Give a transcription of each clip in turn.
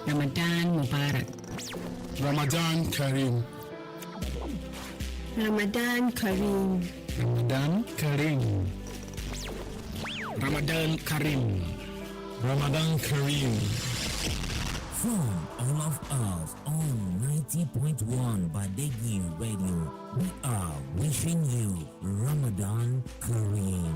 Ramadan Mubarak. Ramadan Kareem. Ramadan Kareem. Ramadan Kareem. Ramadan Kareem. Ramadan Kareem. From all of us on 90.1 Badegi Radio, we are wishing you Ramadan Kareem.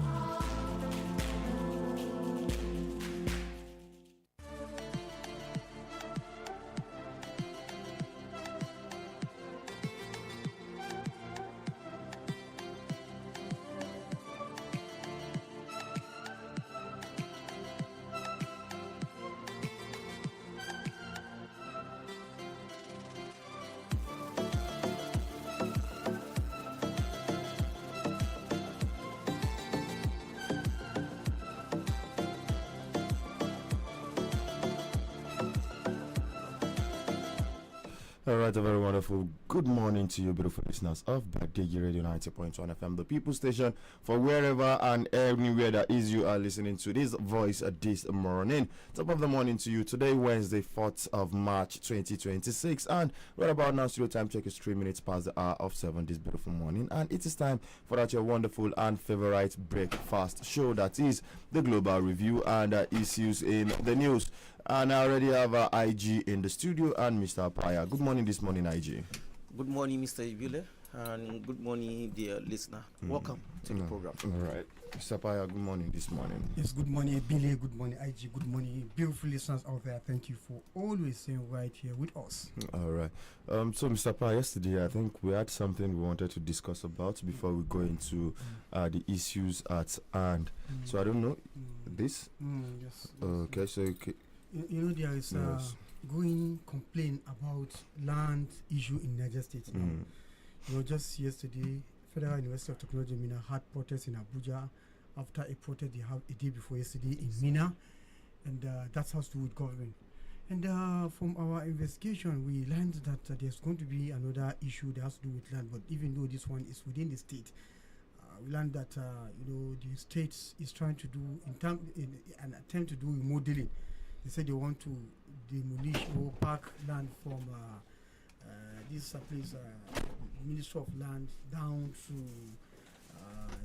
Alright, a very wonderful good morning to you, beautiful listeners of Badegi Radio 90.1 FM, the people station for wherever and anywhere that is you are listening to this voice this morning. Top of the morning to you today, Wednesday, 4th of March 2026, and right about now, studio time check is 3 minutes past the hour of 7 this beautiful morning, and it is time for that your wonderful and favorite breakfast show, that is the Global Review and issues in the news. And I already have IG in the studio and Mr. Paya. Good morning this morning, IG. Good morning, Mr. Ibile, and good morning, dear listener. Welcome to the program. All right. Mr. Paya, good morning this morning. Yes, good morning, Billy. Good morning, IG. Good morning, beautiful listeners out there. Thank you for always staying right here with us. All right. So, Mr. Paya, yesterday I think we had something we wanted to discuss about before we go into the issues at hand. So, I don't know. This? Yes. Okay, so... You know, there is going complaint about land issue in Niger State now. You know, just yesterday, Federal University of Technology Mina had protests in Abuja after a protest they have a day before yesterday in Mina, and that's how to do with government. And from our investigation, we learned that there's going to be another issue that has to do with land, but even though this one is within the state, we learned that the state is trying to do an attempt to do remodeling. They said they want to demolish or park land from this place, Ministry of Land, down to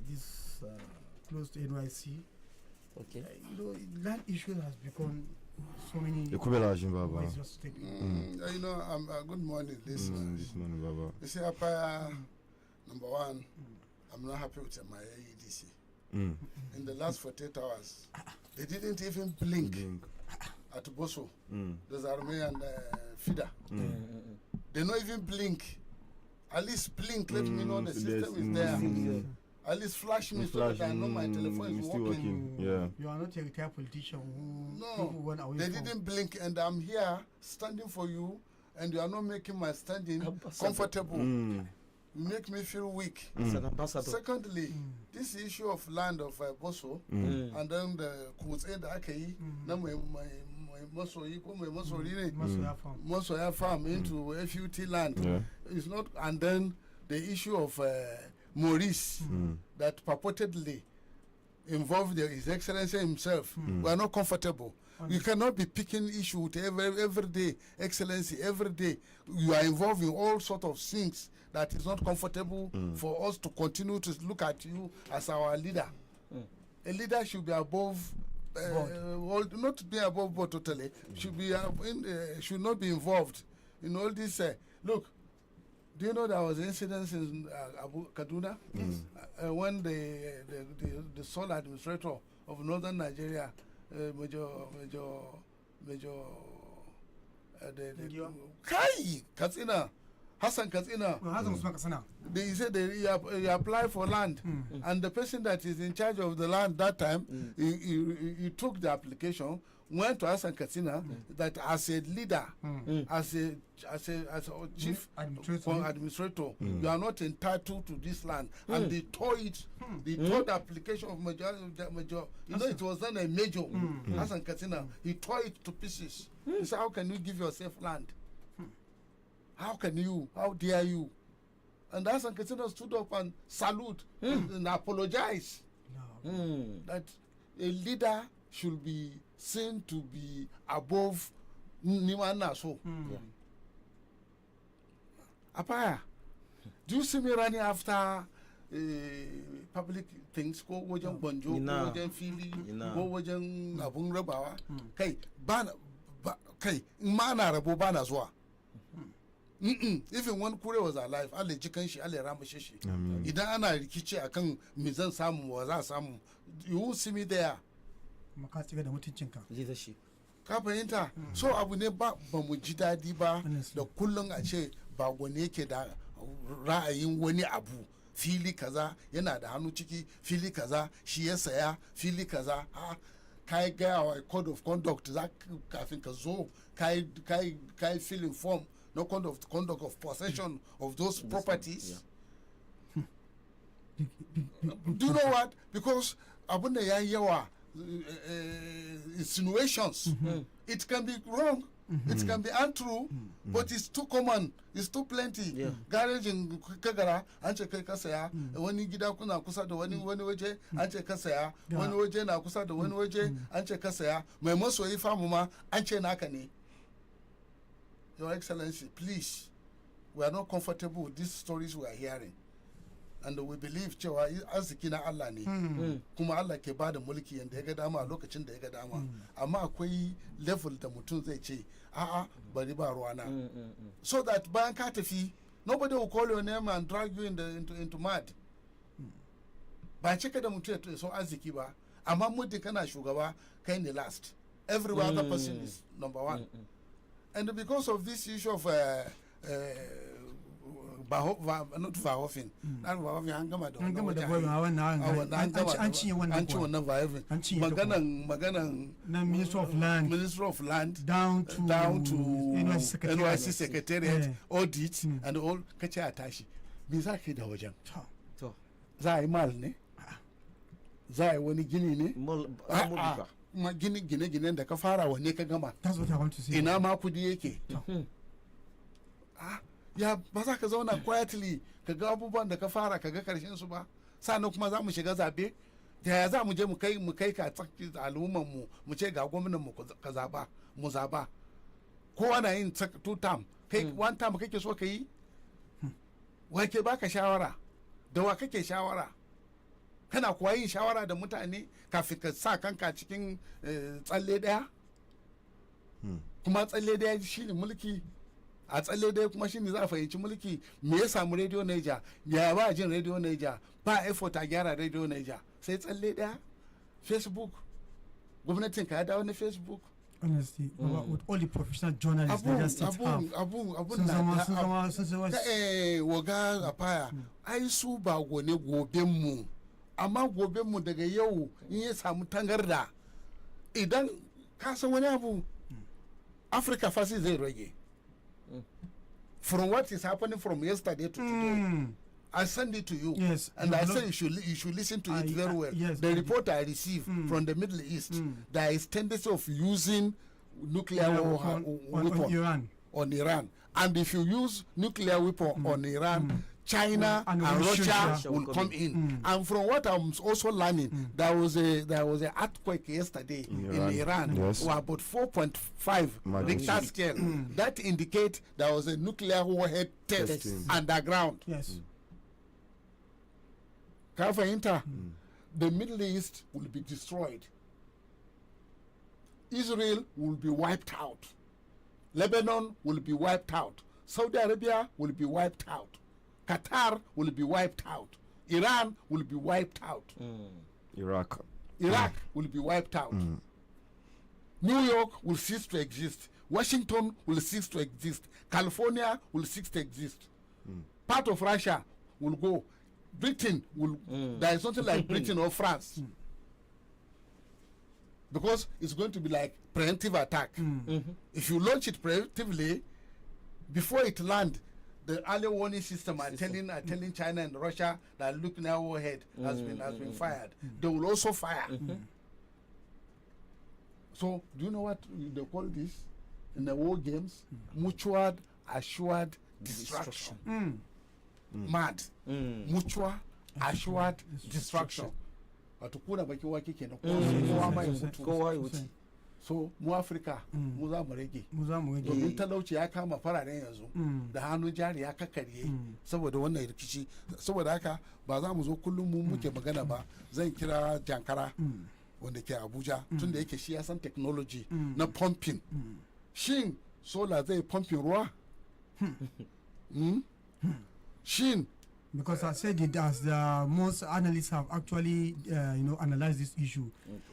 this close to NYC. Okay. Land issue has become so many. You know, good morning, listeners. this morning, Baba. You see, number one, I'm not happy with my AEDC. In the last 48 hours, they didn't even blink at Boso, those Army and FIDA. They don't even blink. At least blink, let me know the system is there. At least flash me so that I know my telephone is working. Yeah. You are not a retired politician who went away. They didn't blink, and I'm here standing for you, and you are not making my standing comfortable. You make me feel weak. Secondly, this issue of land of Boso, and then the Kutsenda Akai, Mosoya farm into FUT land is not, and then the issue of Maurice that purportedly involved His Excellency himself. We are not comfortable. You cannot be picking issue with every day, Excellency, every day. You are involved in all sort of things that is not comfortable for us to continue to look at you as our leader. A leader should be above, not be above board totally, should not be involved in all this. Look, do you know there was incidents in Kaduna when the sole administrator of northern Nigeria, Katsina, Hassan Katsina. They said he applied for land, and the person that is in charge of the land that time, he took the application, went to Hassan Katsina that as a leader, as a chief administrator, you are not entitled to this land, and they tore it. They tore the application of major. You know, it was then a major Hassan Katsina. He tore it to pieces. He said, "How can you give yourself land? How can you? How dare you?" And Hassan Katsina stood up and salute and apologize. That a leader should be seen to be above ni ma ina so Apaya, do you see me running after public things ko wajen gwanjo ko wajen fili ko wajen abun rabawa kai kai in ma na rabo ba na zuwa even when Kure was alive Allah ji kan shi Allah ya ramushe shi idan ana rikici akan me zan samu wa za samu you will see me there maka tsiga da mutuncinka leadership ka fahimta so abu ne ba mu ji dadi ba da kullun a ce ba gwane yake da ra'ayin wani abu fili kaza yana da hannu ciki fili kaza shi ya saya fili kaza ka gaya wa code of conduct za kafin ka zo ka yi filling form no code of conduct of possession of those properties do you know what because abunda ya yi yawa insinuations it can be wrong it can be untrue but it's too common it's too plenty garejin kagara an ce kai ka saya wani gida kuna kusa da wani waje an ce ka saya wani waje na kusa da wani waje an ce ka saya mai masoyi famu ma an ce naka ne your excellency please we are not comfortable with these stories we are hearing and we believe cewa arziki na Allah ne kuma Allah ke bada mulki yanda ya ga dama a lokacin da ya ga dama amma akwai level da mutum zai ce a'a bari ba ruwana so that bayan ka tafi nobody will call your name and drag you into mud ba cika da mutum ya so arziki ba amma muddin kana shugaba kai ne last every other person is number one and because of this issue of not Verhoeven. Not Verhoeven, an gama da maganan na Minister of Land down to NYC Secretariat audit and all kace a tashi me za ka yi da wajen za a yi mal ne za a yi wani gini ne gine-ginen da ka fara wanne ka gama ina ma kudi yake ya ba za ka zauna quietly ka ga abubuwan da ka fara ka ga karshen su ba sannan kuma za mu shiga zabe da ya za mu je mu kai ka tsaki al'umman mu ce ga gwamnan mu ka zaba mu zaba kowa na yin two term kai one term kake so ka yi wa ke baka shawara da wa kake shawara kana kuwa yin shawara da mutane kafin ka sa kanka cikin tsalle daya kuma tsalle daya shine mulki a tsalle dai kuma shine za a fahimci mulki me ya samu radio Niger ya ba jin radio Niger ba effort a gyara radio Niger sai tsalle daya Facebook gwamnatin ka ya dawo na Facebook honestly with all the professional journalists that just have abun na waga Apaya ai su ba gone goben mu amma goben mu daga yau in ya samu tangarda idan ka san wani abu Africa fasi zai rage from what is happening from yesterday to today. I send it to you. Yes. And I said you should listen to it very well. Yes, the report I received from the Middle East, there is tendency of using nuclear weapon on Iran. And if you use nuclear weapon on Iran, China and Russia will come in. And from what I'm also learning, there was an earthquake yesterday in Iran, about 4.5 Richter scale. That indicates there was a nuclear warhead test underground. Yes. The Middle East will be destroyed. Israel will be wiped out. Lebanon will be wiped out. Saudi Arabia will be wiped out. Qatar will be wiped out. Iran will be wiped out. Iraq will be wiped out. New York will cease to exist. Washington will cease to exist. California will cease to exist. Part of Russia will go. Britain will. There is something like Britain or France. Because it's going to be like preemptive attack. If you launch it preemptively, before it lands, the early warning system are telling China and Russia that nuclear warhead has been fired. They will also fire. So do you know what they call this in the war games? Mutual assured destruction. Mad. Mutual assured destruction. Watukuna baki waki kenan kowa mai mutu. so mu Africa mu za mu rage domin talauci ya kama fararen yanzu da hannun jari ya kakkarye saboda wannan rikici. Saboda haka ba za mu zo kullum mu muke magana ba, zan kira Jankara wanda ke Abuja tunda yake shi ya san technology na pumping. Shin solar zai pumping ruwa? Shin because I said it as the most analysts have actually analyzed this issue.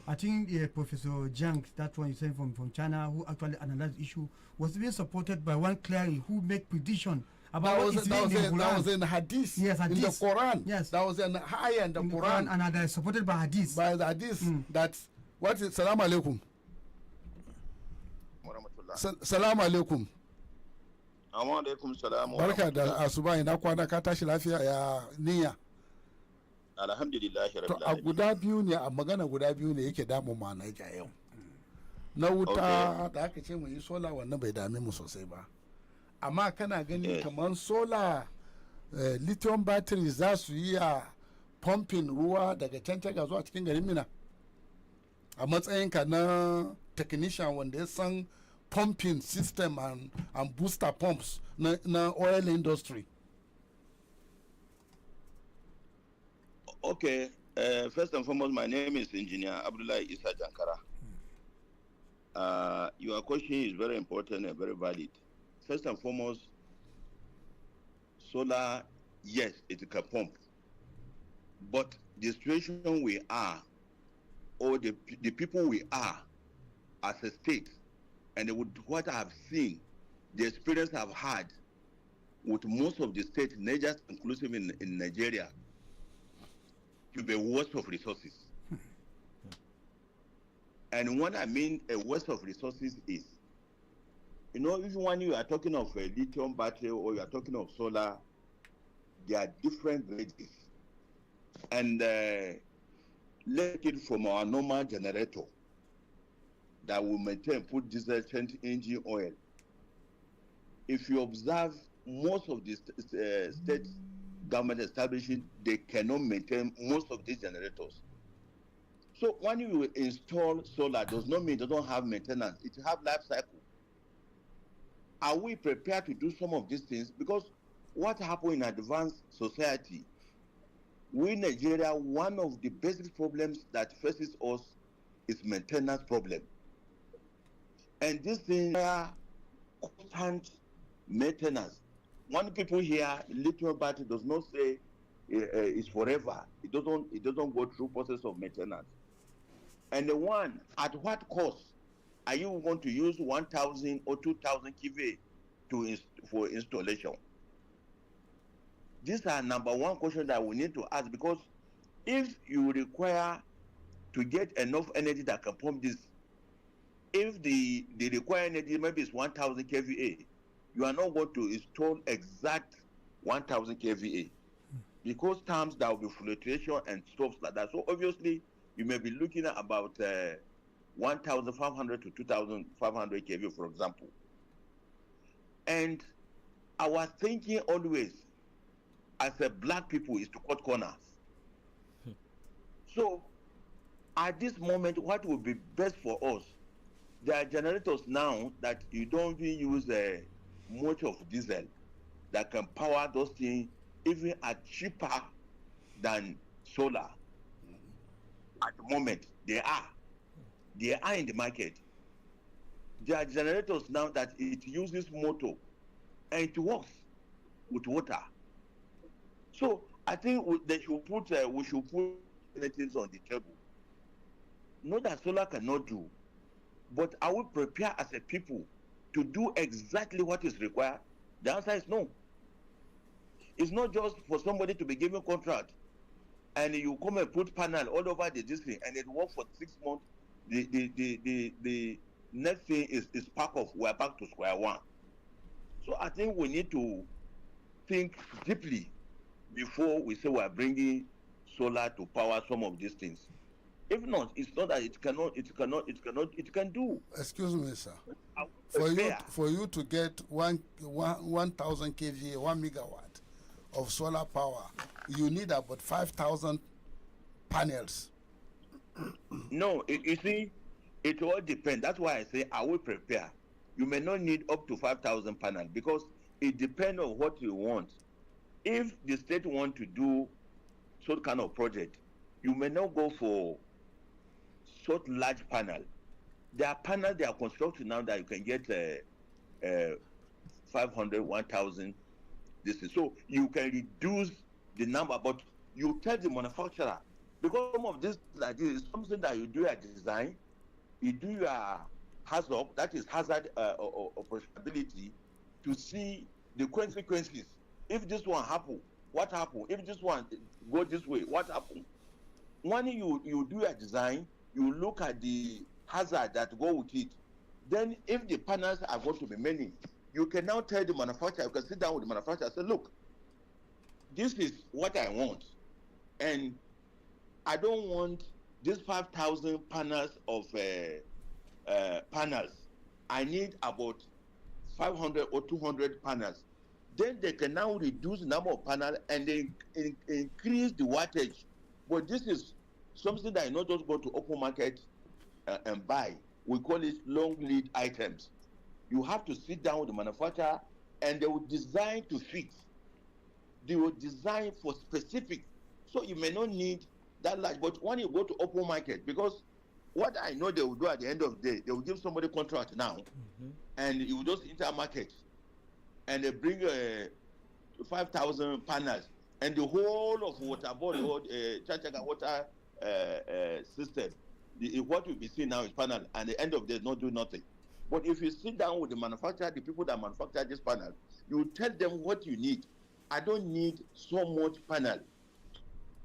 I think Professor Jiang, that one you said from China, who actually analyzed the issue, was being supported by one cleric who make prediction about what is in the Quran. That was in Hadith. Yes, Hadith. In the Quran. Yes. That was in higher in the Quran. And they supported by Hadith. By the Hadith. That, what is, Salam alaikum. Salam alaikum. Amma alaikum salam. Barka da asuba, ina kwana, ka tashi lafiya ya niyya. Alhamdulillah rabbil alamin. A guda biyu ne, a magana guda biyu ne yake damu ma na yau. Na wuta da aka ce mu yi sola wannan bai dame mu sosai ba. Amma kana gani kamar sola lithium battery za su yi a pumping ruwa daga can zuwa cikin garin Mina. A matsayinka na technician wanda ya san pumping system and booster pumps na oil industry. Okay, first and foremost, my name is Engineer Abdullah Isa Jankara. Your question is very important and very valid. First and foremost, solar, yes, it can pump. But the situation we are, or the people we are as a state, and with what I've seen, the experience I've had with most of the states, not just inclusive in Nigeria, to be waste of resources. And what I mean a waste of resources is, if when you are talking of a lithium battery or you are talking of solar, there are different ranges. And let it from our normal generator that will maintain, put diesel engine oil. If you observe most of the state government establishment, they cannot maintain most of these generators. So when you install solar, does not mean they don't have maintenance. It have life cycle. Are we prepared to do some of these things? Because what happened in advanced society, we in Nigeria, one of the basic problems that faces us is maintenance problem. And this thing constant maintenance. When people hear lithium battery does not say it's forever. It doesn't go through process of maintenance. And the one, at what cost are you going to use 1,000 or 2,000 kVA for installation? These are number one question that we need to ask, because if you require to get enough energy that can pump this, if the required energy maybe is 1,000 kVA, you are not going to install exact 1,000 kVA, because times there will be fluctuation and stuff like that. So obviously, you may be looking at about 1,500 to 2,500 kVA, for example. And our thinking always, as a black people, is to cut corners. So, at this moment, what would be best for us? There are generators now that you don't even use much of diesel that can power those things even at cheaper than solar. At the moment, they are in the market. There are generators now that it uses motor and it works with water. So I think we should put alternatives on the table. Not that solar cannot do, but are we prepared as a people to do exactly what is required? The answer is no. It's not just for somebody to be given contract and you come and put panel all over the district and it works for 6 months. The next thing is pack off. We're back to square one. So I think we need to think deeply before we say we are bringing solar to power some of these things. If not, it's not that it can do. Excuse me, sir. For you to get 1,000 kVA, 1 megawatt of solar power, you need about 5,000 panels. No, you see, It all depends. That's why I say I will prepare. You may not need up to 5,000 panels because it depends on what you want. If the state want to do some kind of project, you may not go for such large panel. There are panels they are constructing now that you can get 500, 1,000. This is so you can reduce the number, but you tell the manufacturer, because some of this like this is something that you do a design, you do your hazard, that is hazard operability, to see the consequences. If this one happen, what happen? If this one go this way, what happen? When you do a design, you look at the hazard that go with it. Then if the panels are going to be many, you can now tell the manufacturer, you can sit down with the manufacturer and say, look, this is what I want. And I don't want these 5,000 panels of panels. I need about 500 or 200 panels. Then they can now reduce the number of panels and they increase the wattage. But this is something that you not just go to open market and buy. We call it long lead items. You have to sit down with the manufacturer and they will design to fit. They will design for specific. So you may not need that large, but when you go to open market, because what I know they will do at the end of the day, they will give somebody contract now, and you will just enter market, and they bring 5,000 panels, and the whole of water body, Chachaga water system, what will be seen now is panel, and the end of the day not do nothing. But if you sit down with the manufacturer, the people that manufacture this panel, you tell them what you need. I don't need so much panel.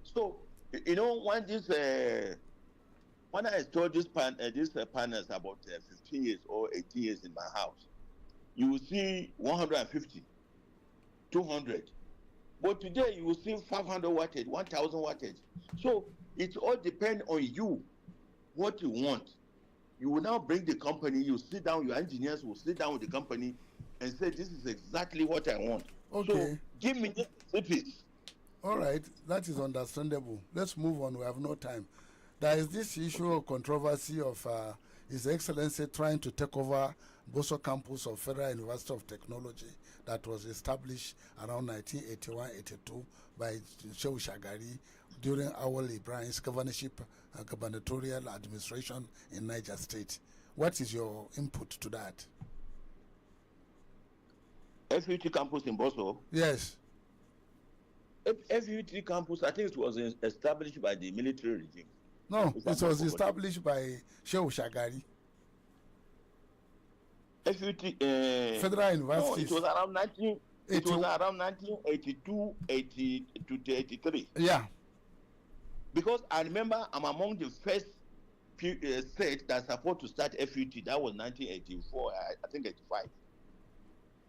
So, you know, when I installed these panels about 15 years or 18 years in my house, you will see 150, 200. But today you will see 500 wattage, 1,000 wattage. So it all depends on you, what you want. You will now bring the company, you sit down, your engineers will sit down with the company and say, this is exactly what I want. Okay. So give me the recipes. All right, that is understandable. Let's move on. We have no time. There is this issue of controversy of His Excellency trying to take over Boso campus of Federal University of Technology that was established around 1981-82 by Shehu Shagari during Awal Ibrahim's governorship, gubernatorial administration in Niger State. What is your input to that? FUT campus in Boso? Yes. FUT campus, I think it was established by the military regime. No, it was established by Shehu Shagari. FUT Federal University. No, it was around 1982, 80 to 83. Yeah. Because I remember I'm among the first states that supposed to start FUT. That was 1984, I think 85.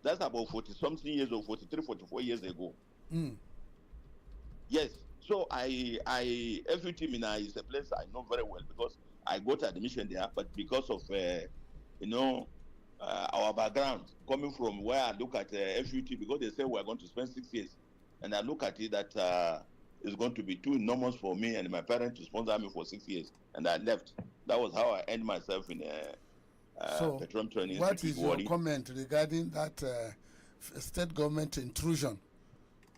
That's about 40-something years or 43, 44 years ago. Yes. So FUT Mina is a place I know very well because I got admission there, but because of our background coming from where I look at FUT, because they say we're going to spend 6 years, and I look at it that it's going to be too enormous for me and my parents to sponsor me for 6 years, and I left. That was how I ended myself in petroleum training. What is your comment regarding that state government intrusion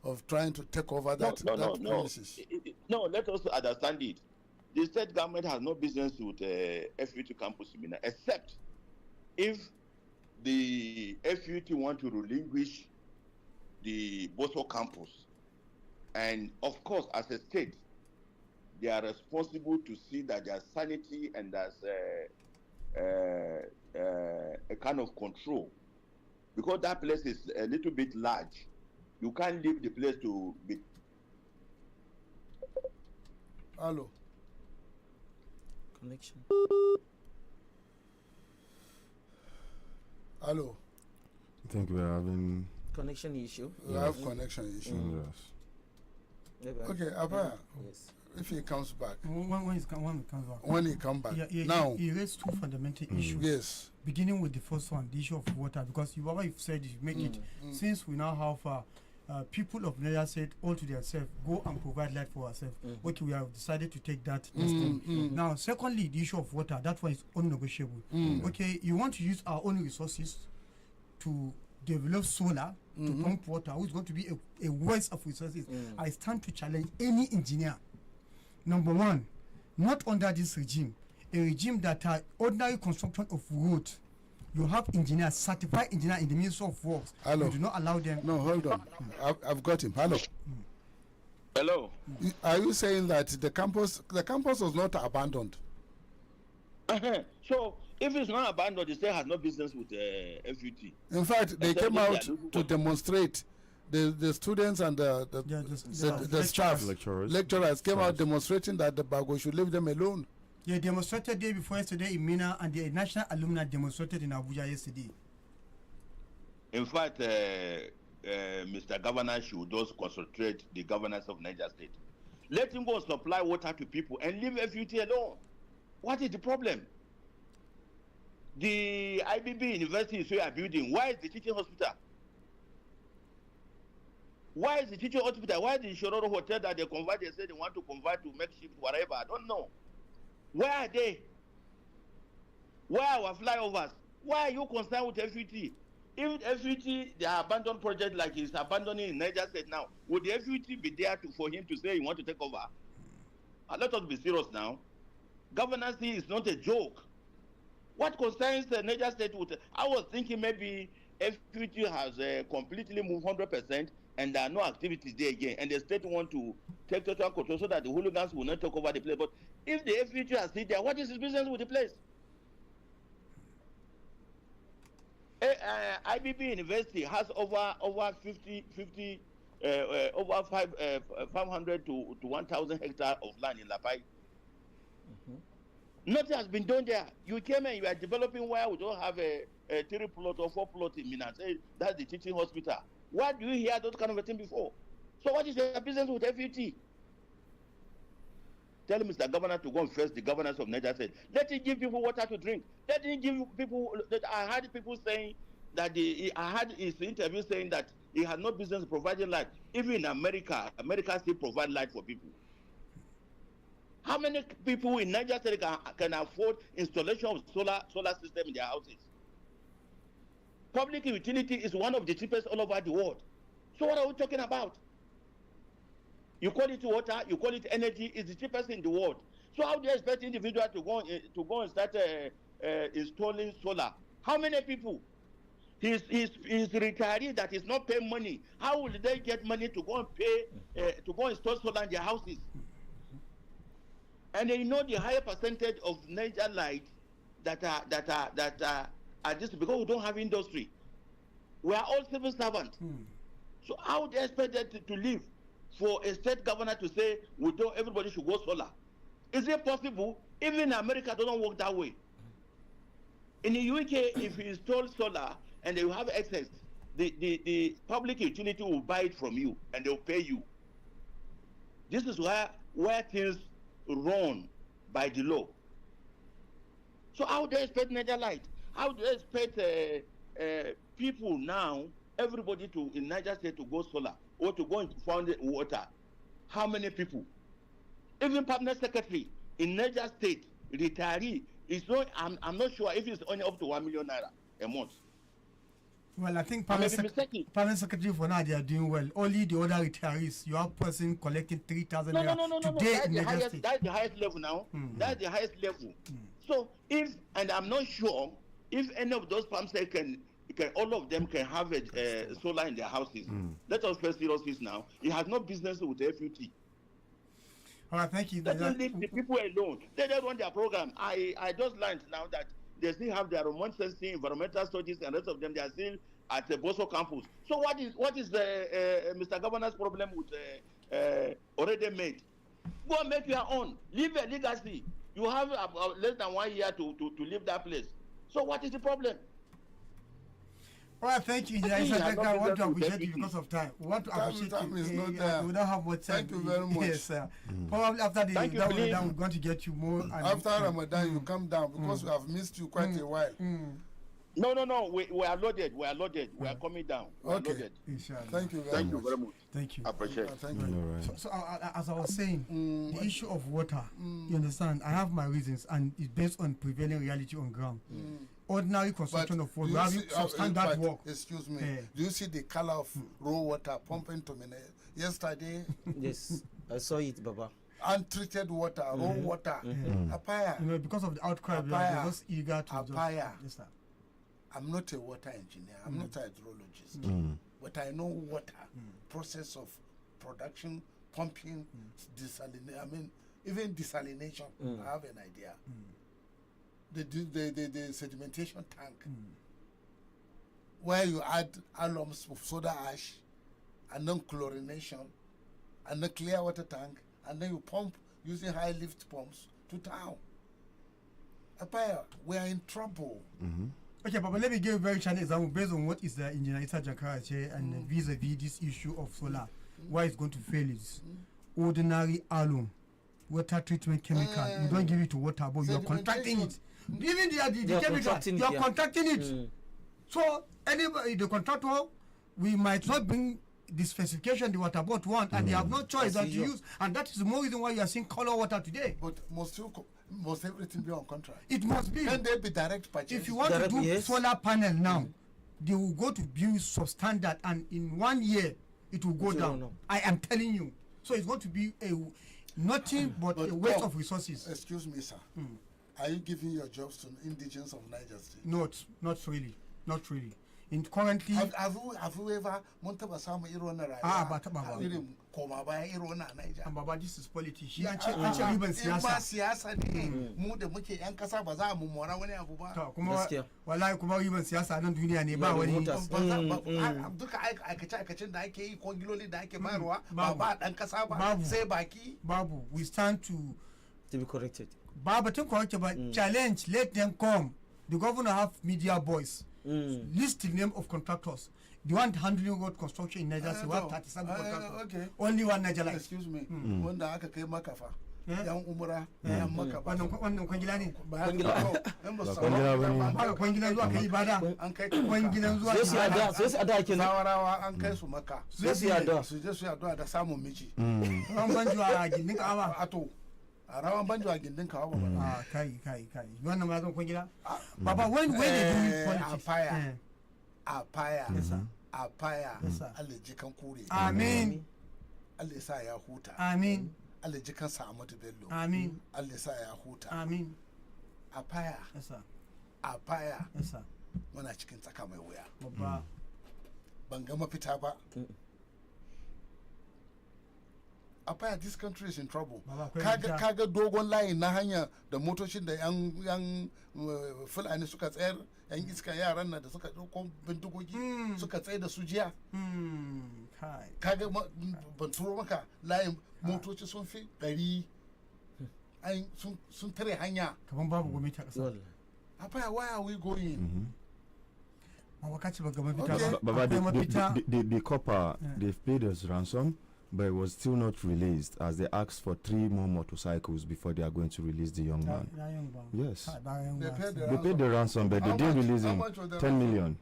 of trying to take over that premises? No, let us understand it. The state government has no business with FUT campus in Mina, except if the FUT want to relinquish the Boso campus. And of course, as a state, they are responsible to see that there's sanity and there's a kind of control. Because that place is a little bit large. You can't leave the place to be. Hello. Connection. Hello. I think we're having Connection issue. We have connection issue. yes. Okay, Abba. Yes. If he comes back. When he comes back. When he comes back. Now he raised two fundamental issues. Yes. Beginning with the first one, the issue of water, because you've said you make it since we now have people of Niger State all to themselves go and provide light for ourselves. Okay, we have decided to take that this thing. Now, secondly, the issue of water, that one is unnegotiable. Okay, you want to use our own resources to develop solar to pump water, which is going to be a waste of resources. I stand to challenge any engineer. Number one, not under this regime, a regime that are ordinary construction of roads. You have engineers, certified engineers in the Ministry of Works. Hello. You do not allow them. No, hold on. I've got him. Hello. Hello. Are you saying that the campus was not abandoned? So, if it's not abandoned, the state has no business with FUT. In fact, they came out to demonstrate. The students and the staff, lecturers came out demonstrating that the Bago should leave them alone. They demonstrated day before yesterday in Mina, and the national alumni demonstrated in Abuja yesterday. In fact, Mr. Governor should just concentrate the governance of Niger State. Let him go supply water to people and leave FUT alone. What is the problem? The IBB University is we are building. Why is the teaching hospital? Why is the teaching hospital? Why is the Shororo Hotel that they convert? They say they want to convert to makeshift whatever. I don't know. Where are they? Where are our flyovers? Why are you concerned with FUT? If FUT, the abandoned project like he's abandoning in Niger State now, would the FUT be there for him to say he want to take over? Let us be serious now. Governance is not a joke. What concerns the Niger State? I was thinking maybe FUT has completely moved 100% and there are no activities there again, and the state want to take total control so that the hooligans will not take over the place. But if the FUT are still there, what is his business with the place? IBB University has over 500 to 1,000 hectares of land in Lapai. Nothing has been done there. You came and you are developing where we don't have a 3 plot or 4 plot in Minas. That's the teaching hospital. Why do you hear those kind of a thing before? So what is your business with FUT? Tell Mr. Governor to go and face the governors of Niger State. Let him give people water to drink. Let him give people. I heard people saying that I heard his interview saying that he had no business providing light. Even in America still provide light for people. How many people in Niger State can afford installation of solar system in their houses? Public utility is one of the cheapest all over the world. So what are we talking about? You call it water, you call it energy, it's the cheapest in the world. So how do you expect individual to go and start installing solar? How many people? His retiree that is not paying money. How will they get money to go and pay to go install solar in their houses? And you know the higher percentage of Niger light that are just because we don't have industry. We are all civil servants. So how do they expect them to live? For a state governor to say everybody should go solar. Is it possible? Even in America, they don't work that way. In the UK, if you install solar and you have excess, the public utility will buy it from you and they'll pay you. This is where things run by the law. So how do they expect Niger Light? How do they expect people now, everybody in Niger State to go solar or to go and find water? How many people? Even permanent secretary in Niger State, retiree, I'm not sure if it's only up to 1 million naira a month. Well, I think permanent secretary for now they are doing well. Only the other retirees, you have person collecting 3,000 naira today in Niger State. That's the highest level now. That's the highest level. So and I'm not sure if any of those farms all of them can have a solar in their houses. Let us face seriously now. It has no business with the FUT. All right, thank you. Let them leave the people alone. They don't run their program. I just learned now that they still have their remote sensing, environmental studies, and rest of them. They are still at the Boso campus. So what is the Mr. Governor's problem with already made? Go and make your own. Leave a legacy. You have less than 1 year to leave that place. So what is the problem? All right, thank you. I want to appreciate you because of time. We want to appreciate you. We don't have much time. Thank you very much. Yes, sir. Probably after the Ramadan, we're going to get you more. After Ramadan, you come down because we have missed you quite a while. No. We are loaded. We are coming down. We are Okay. loaded. Inshallah. Thank you very Thank you much. very much. Thank you. Appreciate it. Thank you. All right. So as I was saying, the issue of water, you understand, I have my reasons, and it's based on prevailing reality on ground. Ordinary construction of do water, you we have see- substandard but work. excuse me. Eh. Do you see the color of raw water pumping to me yesterday? Yes, I saw it, Baba. Untreated water, raw water, apaya. You know, because of the outcry, we Apaya. are just eager to Apaya. just. Yes, sir. I'm not a water engineer. I'm not a hydrologist, but I know water process of production, pumping, desalination. I mean, even desalination. I have an idea. The sedimentation tank, where you add alums of soda ash, and then chlorination, and then clear water tank, and then you pump using high lift pumps to town. Apaya, we are in trouble. Okay, but let me give a very challenging example based on what is the engineer Issa Jankara here and vis-a-vis this issue of solar. Why it's going to fail is ordinary alum, water treatment chemical. You don't give it to water, but you are contracting it. Even the chemical, you are contracting it. So anybody, the contractor, we might not bring the specification the water board want, and they have no choice than to use, and that is the more reason why you are seeing color water today. But must everything be on contract? It must be. Can there be direct purchase? If you want to do solar panel now, they will go to build substandard, and in 1 year it will go down. I am telling you. So it's going to be nothing but a waste of resources. Excuse me, sir. Are you giving your jobs to indigenous of Niger State? Not really. In currently, have you ever Montabasama Irona? And Baba, this is politics. She actually even siyasa ne mu da muke yan kasa ba za mu mora wani abu ba. To kuma wallahi kuma even siyasa nan duniya ne ba wani duka aikace-aikacen da ake yi ko giloli da ake bayarwa ba dan kasa ba sai baki. Babu, we stand to be corrected. Babu tun corrected, but challenge, let them come. The governor have media boys. List the name of contractors. The one handling road construction in Niger State, we have 37 contractors. Okay. Only one Niger. Excuse me. Wanda aka kai makafa. Yan umura, yan maka ba. Wannan kwangila ne. Kwangila zuwa kai ibada. An kai kwangilan zuwa ibada. Sai su ada kenan. Zawarawa an kai su maka. Sai su ada. Su je su addu'a da samun miji. Ran banjo a gindin kawa. Ato. A rawan banjo a gindin kawa ba. Kai. Wannan ma zan kwangila. Baba, when they do politics. Apaya. Yes, sir. Apaya. Yes, sir. Allah ji kan kure. Amin. Allah ya sa ya huta. Amin. Allah ji kan Ahmadu Bello. Amin. Allah ya sa ya huta. Amin. Apaya. Yes, sir. Apaya. Yes, sir. Muna cikin tsaka mai wuya. Babba. Ban ga mafita ba. Apaya, this country is in trouble. Kaga dogon layi na hanya da motocin da yan Fulani suka tsayar, yan iska yaran nan da suka dauko bindigogi suka tsaye da su jiya. Kaga ban turo maka layin motoci sun fi 100 sun tare hanya. Kaman babu gwamnati a ƙasa. Apaya, why are we going? Baba, the copper, they've paid us ransom, but it was still not released as they asked for 3 more motorcycles before they are going to release the young man. Yes. They paid the ransom, but they didn't release him. 10 million.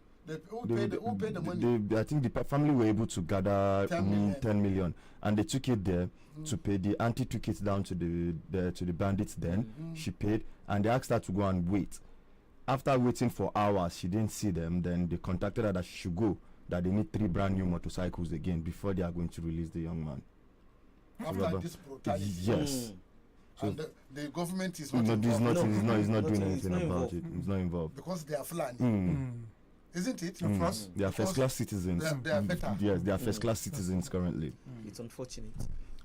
Who paid the money? I think the family were able to gather 10 million, and they took it there to pay. The auntie took it down to the bandits. Then she paid, and they asked her to go and wait. After waiting for hours, she didn't see them. Then they contacted her that she should go, that they need 3 brand new motorcycles again before they are going to release the young man. After this brutality? Yes. So and the government is not involved. He's not doing anything about involved. it. He's not involved. Because they are Fulani. Isn't it? They are first-class citizens. They are better. Yes, they are first-class citizens currently. It's unfortunate.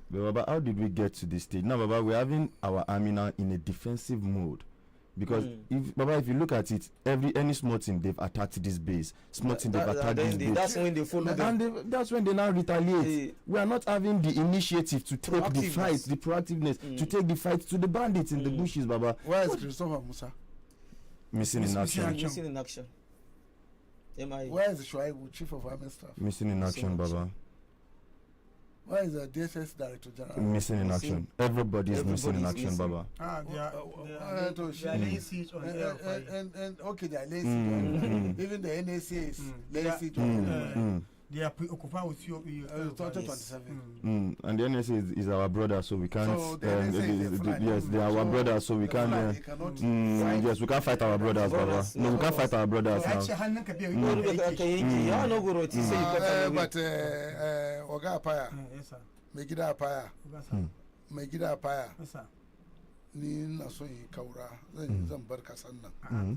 But how did we get to this stage? Now, Baba, we're having our army now in a defensive mode. Because if you look at it, any small thing they've attacked this base, small thing they've attacked this base. That's when they follow them. And that's when they now retaliate. We are not having the initiative to take the fight, the proactiveness, to take the fight to the bandits in the bushes, Baba. Where is Christopher Musa? Missing in action. Missing in action. Where is Shuaibu, Chief of Army Staff? Missing in action, Baba. Why is the DSS Director General missing in action? Everybody is missing in action, missing. Baba. They are laying siege on air fire. and okay, they are lazy. Even the NSA is lazy. They are preoccupied with you. 2027. And the NSA is our brother, so we can't. So the NSA is a flag. yes, they are our brother, so we can't. They cannot Yes, we can't fight our brothers, Baba. No, we can't fight our brothers now. Ya no go roti say you got but Oga Apaya, Yes, sir. Megida Apaya, Yes, sir. Megida Apaya, Yes, sir. ni na son yi kaura zan bar kasan nan.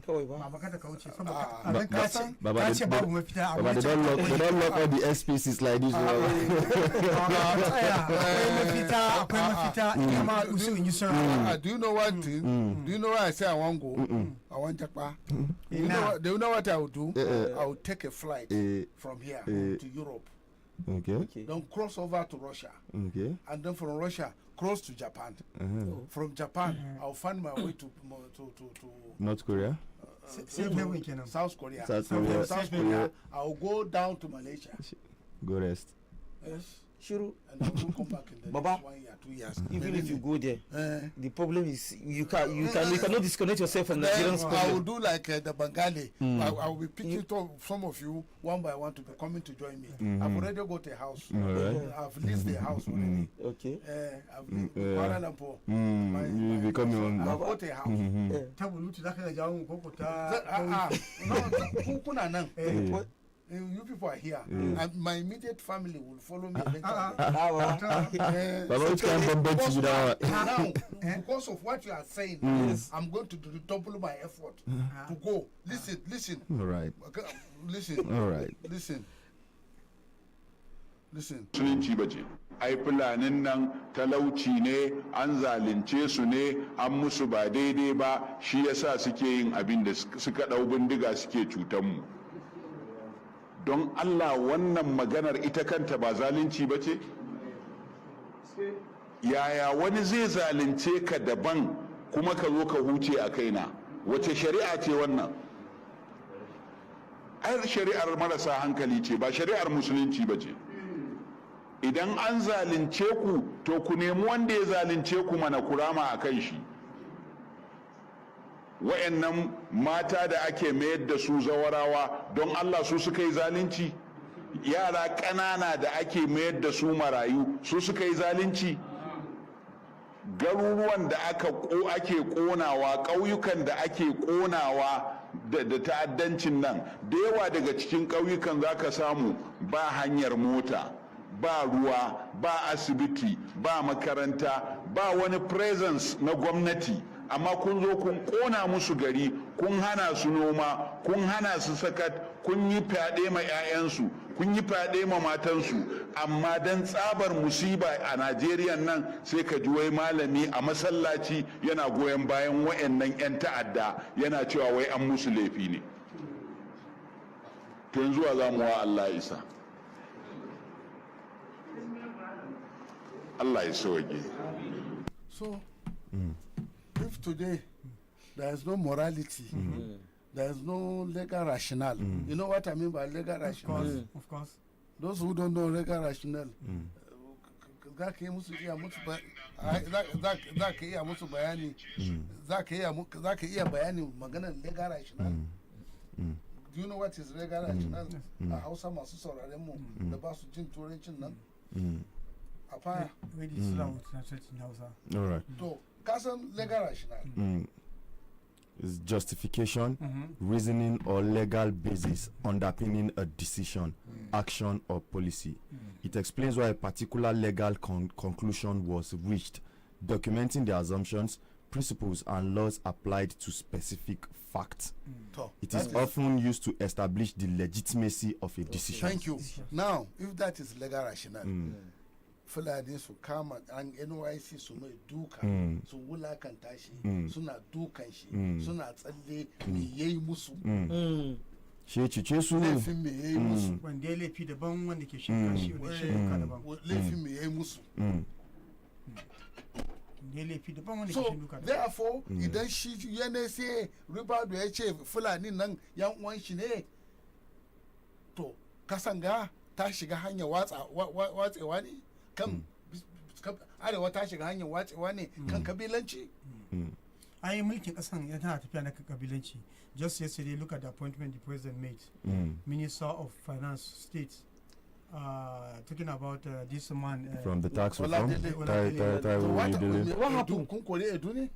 kawai ba. Baba kada ka wuce Ah, saboda abin ka ce Baba, ka they- ce babu mafita a Baba, they don't lock all the SPCs like this. akwai mafita ina ma usu in yi sura. Do you know one thing? Do you know why I say I want go? I want Jakpa. Do you know what I will do? I will take a flight from here to Europe, Okay. then cross over to Russia, Okay. and then from Russia cross to Japan. From Japan, I'll find my way to North Korea. Sai kai wai kenan. South Korea. South From Korea. South Korea, I'll go down to Malaysia. Go rest. Yes. Shiru. And I will come back in the Baba, next 1 year, 2 years. Even if you go there, Eh. the problem is you cannot disconnect yourself from Nigerian's Then I will problem. do like the Bengali. I will be picking some of you one by one to be coming to join me. I've already got a house. Alright. I've leased the house already. Okay. I've leased Kuala Lumpur. You become your own. I've got a house. Ta bulutu za ka ga jawo mu koko ta No, kuna nan. You people are here, and my immediate family will follow me eventually. Baba, which kind of bomb you that? Now, because of what you are saying, I'm going to double my effort to go. Listen, All right. listen, All right. listen. musulunci ba ce ai fulanin nan talauci ne an zalunce su ne an musu ba daidai ba shi yasa suke yin abin da suka ɗau bindiga suke cutanmu don Allah wannan maganar ita kanta ba zalunci ba ce yaya wani zai zalunce ka daban kuma ka zo ka huce a kaina wace shari'a ce wannan ai shari'ar marasa hankali ce ba shari'ar musulunci ba ce idan an zalunce ku to ku nemi wanda ya zalunce ku mana kurama a kan shi wa'annan mata da ake mayar da su zawarawa don Allah su suka yi zalunci yara ƙanana da ake mayar da su marayu su suka yi zalunci garuruwan da ake ƙonawa ƙauyukan da ake ƙonawa da ta'addancin nan da yawa daga cikin ƙauyukan za ka samu ba hanyar mota ba ruwa ba asibiti ba makaranta ba wani presence na gwamnati amma kun zo kun kona musu gari kun hana su noma kun hana su sakat kun yi fyaɗe ma 'ya'yansu kun yi fyaɗe ma matansu amma don tsabar musiba a Najeriya nan sai ka ji wai malami a masallaci yana goyon bayan wa'annan 'yan ta'adda yana cewa wai an musu laifi ne to yanzu za mu wa Allah isa Allah ya sauke. So, if today there is no morality, there is no legal rationale, you know what I mean by legal rationale? Of course. Those who don't know legal rationale, za ka iya musu bayani, za ka iya bayani maganar legal rationale. Do you know what is legal rationale? A Hausa masu sauraren mu da ba su jin turancin nan? A fara. Ready suna translate in Hausa. All right. To, kasan legal rationale. Is justification, reasoning, or legal basis underpinning a decision, action, or policy. It explains why a particular legal conclusion was reached, documenting the assumptions, principles, and laws applied to specific facts. It is often used to establish the legitimacy of a decision. Thank you. Now, if that is legal rationale, Fulani su kama an NYC su mai duka su wulakanta shi suna dukan shi suna tsalle me yayi musu She cice su laifin me yayi musu Wanda ya laifi daban wanda ke shirka shi wanda shi duka daban. laifin me yayi musu Wanda ya laifi daban wanda ke so duka daban. therefore idan shi yana sai Ribadu ya ce Fulani nan yan uwan shi ne to kasanga ta shiga hanya watsewa ne kan arewa ta shiga hanyar watsewa ne kan kabilanci. Ai mulkin kasan yana tafiya na kabilanci. Just yesterday, look at the appointment the president made. Minister of Finance, State, talking about this man from the tax reform. What happened? Kunkore Eduni?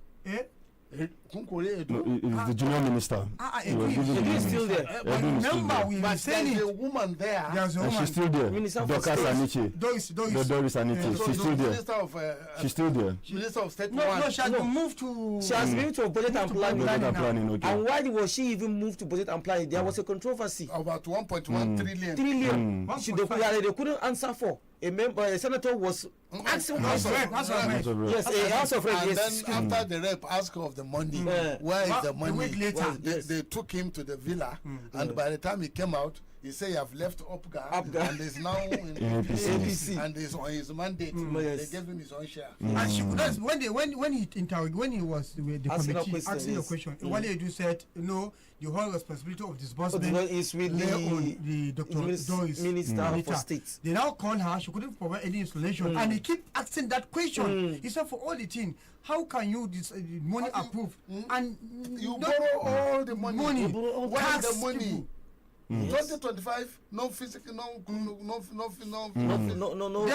Kunkore Edu? No, is the junior minister. Edu is still there. Remember, we were saying there's a woman there. There's a woman. She's still there. Minister of Doris Aniche. Doris Aniche. So She's still there. Minister of She's still there. Minister of State. No, she has been moved to. She has moved to budget and planning. Budget and planning, okay. And why was she even moved to budget and planning? There was a controversy. About 1.1 trillion. They couldn't answer for. A senator was asking questions. That's right. Yes, a House of Reps. And then after the rep asked of the money, where is the money? A week later, they took him to the villa, and by the time he came out, he said, "You have left UPGA, and is now in APC, and is on his mandate." They gave him his own share. And she could when he was with the Asking committee question, asking the yes. question, Wale Edu said, "No, the whole responsibility of disbursement Is with lay on the Dr. Doris Minister for State. They now called her. She couldn't provide any installation, and he keep asking that question. He said, "For all the thing, how can you money approved and You borrow all the money. Where is tax the money? people. 2025, no physical, no. Then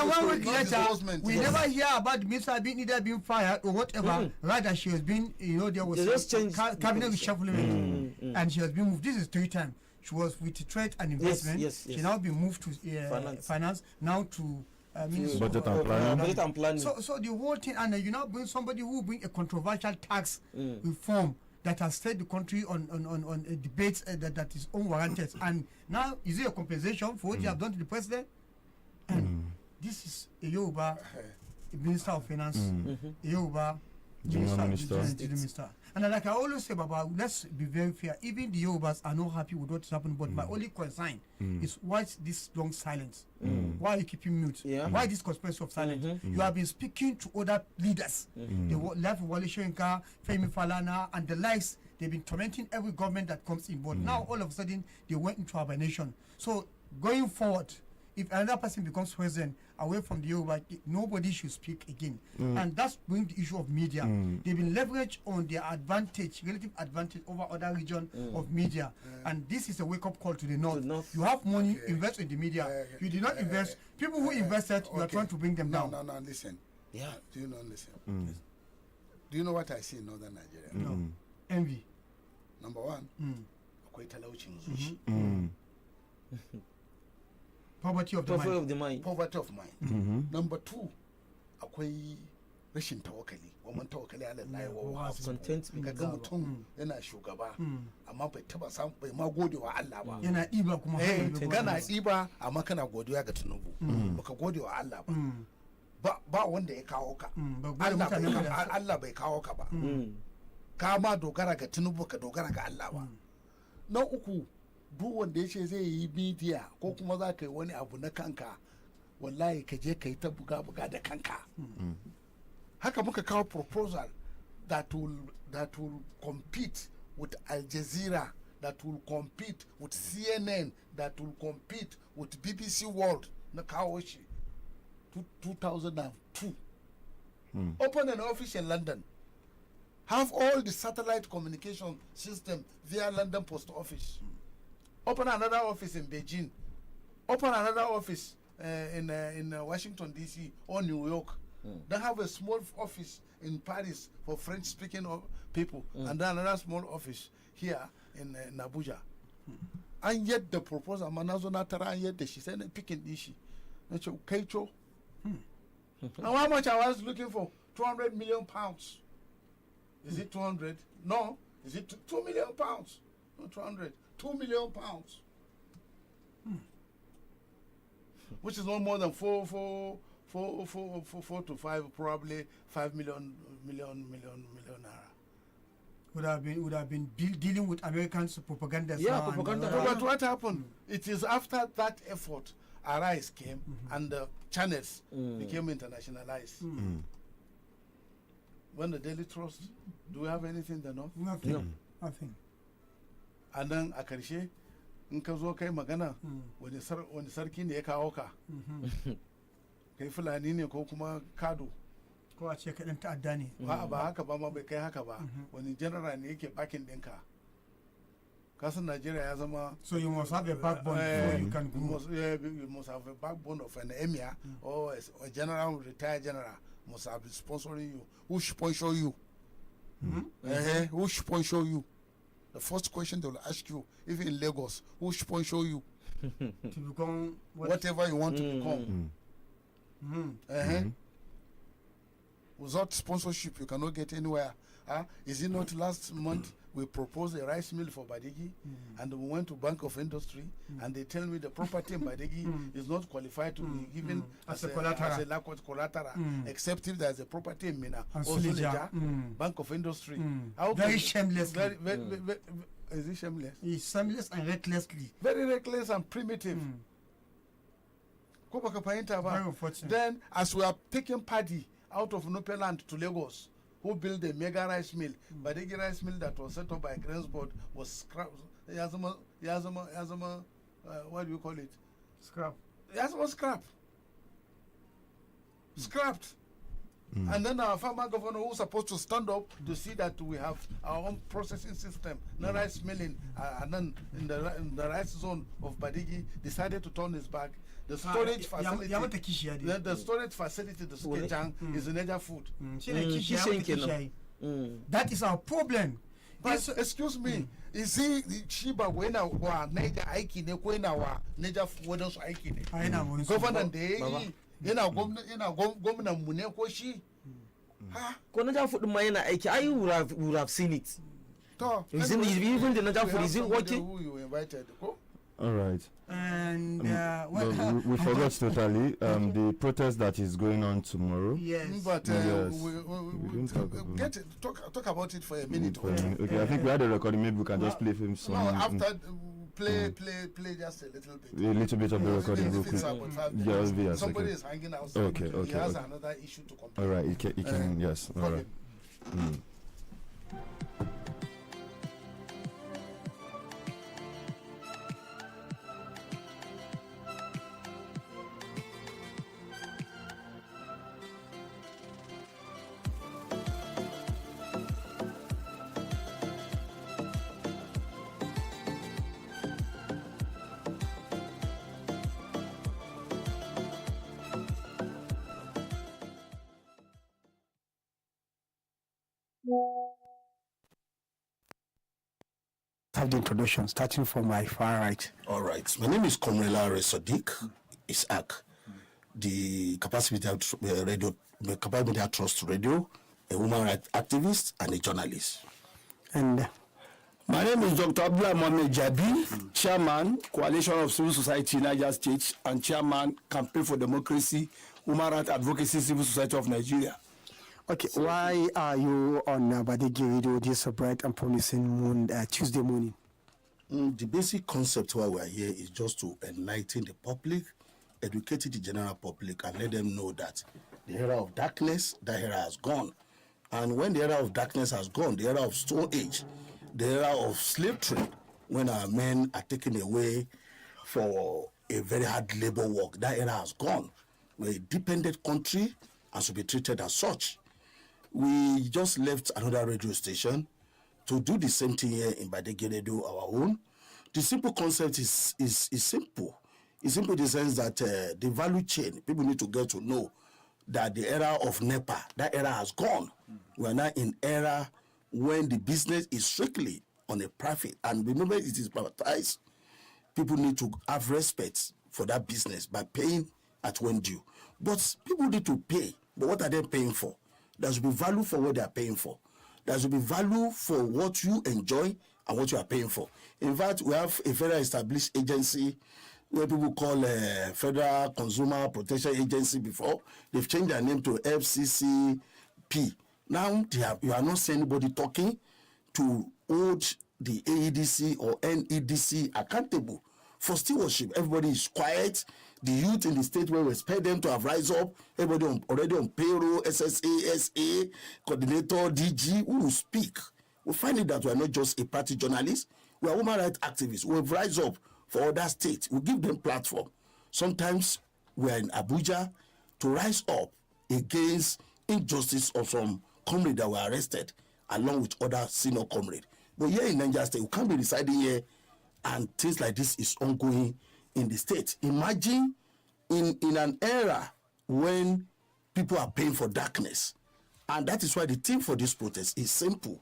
1 week later, disbursement. we never hear about the minister being either being fired or whatever. Rather, she has been, there was They just some changed cabinet reshufflement, and she has been moved. This is 3 times. She was with trade and investment. Yes. She now been moved to finance. Now to Minister Budget of, and planning. Budget and planning. So the whole thing, and you now bring somebody who bring a controversial tax reform that has set the country on a debate that is unwarranted. And now, is it a compensation for what you have done to the president? And this is a Yoruba Minister of Finance, a Yoruba Minister. And like I always say, Baba, let's be very fair. Even the Yorubas are not happy with what is happening, but my only concern is why this long silence? Why are you keeping mute? Yeah. Why this conspiracy of silence? You have been speaking to other leaders. The life of Wale Soyinka, Femi Falana, and the likes. They've been tormenting every government that comes in, but now all of a sudden they went into hibernation. So going forward, if another person becomes president away from the Yoruba, nobody should speak again. And that's bring the issue of media. They've been leveraged on their advantage, relative advantage over other region of media. And this is a wake-up call to the north. You have money, invest in the media. You did not invest. People who invested, you are trying to bring them down. No, listen. Yeah. Do you not listen? Do you know what I see in northern Nigeria? No. Envy. Number one, akwai talaucin zuci. Poverty of the mind. Poverty of mind. Number two, akwai rashin tawakkali. Wannan tawakkali ala Allah wa contentment. Kaga mutum yana shugaba amma bai taba samu bai ma gode wa Allah ba. Yana ɗiba kuma kana ɗiba amma kana godiya ga Tinubu. Baka gode wa Allah ba. Ba wanda ya kawo ka. Allah bai kawo ka ba. Ka ma dogara ga Tinubu ka dogara ga Allah ba. Na uku, duk wanda ya ce zai yi media ko kuma za ka yi wani abu na kanka, wallahi ka je ka yi ta buga da kanka. Haka muka kawo proposal that will compete with Al Jazeera, that will compete with CNN, that will compete with BBC World na kawo shi 2002. Open an office in London. Have all the satellite communication system via London Post Office. Open another office in Beijing. Open another office in Washington D.C. or New York. Then have a small office in Paris for French-speaking people, and then another small office here in Abuja. And yet the proposal, Manazo Natara, and yet she said, picking Ishi. Kaicho. Now how much I was looking for? 200 million pounds. Is it 200? No. Is it 2 million pounds? No, 200. 2 million pounds. Which is no more than 4 to 5, probably 5 million naira. Would have been dealing with Americans propaganda. Yeah, propaganda. But what happened? It is after that effort, Arise came and the channels became internationalized. When the Daily Trust, do we have anything there? No? Nothing. And then a karshe in ka zo kai magana wani sarki ne ya kawo ka kai fulani ne ko kuma kado ko a ce kaɗan ta'adda ne. ba haka ba ma bai kai haka ba wani general ne yake bakin ɗinka kasan Najeriya ya zama so you must have a backbone before you can grow. You must have a backbone of an emir or a general, retired general must have been sponsoring you. Who sponsor you? Who sponsor you? The first question they will ask you, even in Lagos, who sponsor you? To become whatever you want to become. Without sponsorship, you cannot get anywhere. Is it not last month we proposed a rice mill for Badegi, and we went to Bank of Industry, and they tell me the property in Badegi is not qualified to be given as a collateral, except if there is a property in Mina or Suleja, Bank of Industry. Very shamelessly. Very, is it shameless? It's shameless and recklessly. Very reckless and primitive. Very unfortunate. Then, as we are taking paddy out of Nope land to Lagos, who built a mega rice mill? Badegi rice mill that was set up by Grains Board was scrapped. What do you call it? Scrap. Yazama scrap. Scrapped. And then our former governor, who was supposed to stand up to see that we have our own processing system, no rice milling, and then in the rice zone of Badegi, decided to turn his back. The storage facility, the storage facility, the Skejang, is in Niger Food. That is our problem. But excuse me, is he Shiba when our Niger Aiki ne when our Niger Food Aiki ne? Governor Day, governor Mune Koshi. Niger Food Mayana Aiki, I would have seen it. Even the Niger Food, is it working? Who you invited? All right. And we forgot totally the protest that is going on tomorrow. Yes. But we talk about it for a minute. Okay, I think we had a recording. Maybe we can just play film some. No, after play just a little bit. A little bit of the recording real quick. Somebody is hanging outside. Okay. He has another issue to complete. All right, he can yes. All right. Have the introduction starting from my far right. All right. My name is Komrela Sadiq Isaac, the Capacity Media Trust Radio, a woman rights activist and a journalist. And my name is Dr. Abdullah Mohamed Jabi, Chairman, Coalition of Civil Society Niger State, and Chairman, Campaign for Democracy, Human Rights Advocacy, Civil Society of Nigeria. Okay, why are you on Badegi Radio this bright and promising Tuesday morning? The basic concept why we are here is just to enlighten the public, educate the general public, and let them know that the era of darkness, that era has gone. And when the era of darkness has gone, the era of Stone Age, the era of slave trade, when our men are taken away for a very hard labor work, that era has gone. We're a dependent country and should be treated as such. We just left another radio station to do the same thing here in Badegi Radio, our own. The simple concept is simple. It's simple in the sense that the value chain, people need to get to know that the era of NEPA, that era has gone. We are now in era when the business is strictly on a profit. And remember, it is privatized. People need to have respect for that business by paying at when due. But people need to pay. But what are they paying for? There should be value for what they are paying for. There should be value for what you enjoy and what you are paying for. In fact, we have a federal established agency where people call Federal Consumer Protection Agency before. They've changed their name to FCCP. Now you are not seeing anybody talking to hold the AEDC or NEDC accountable for stewardship. Everybody is quiet. The youth in the state where we expect them to have rise up, everybody already on payroll, SSA, SA, coordinator, DG, who will speak. We find it that we are not just a party journalist, we are human rights activists. We rise up for other states. We give them platform. Sometimes we are in Abuja, to rise up against injustice of some comrades that were arrested along with other senior comrades. But here in Niger State, we can't be residing here and things like this is ongoing in the state. Imagine in an era when people are paying for darkness. And that is why the theme for this protest is simple.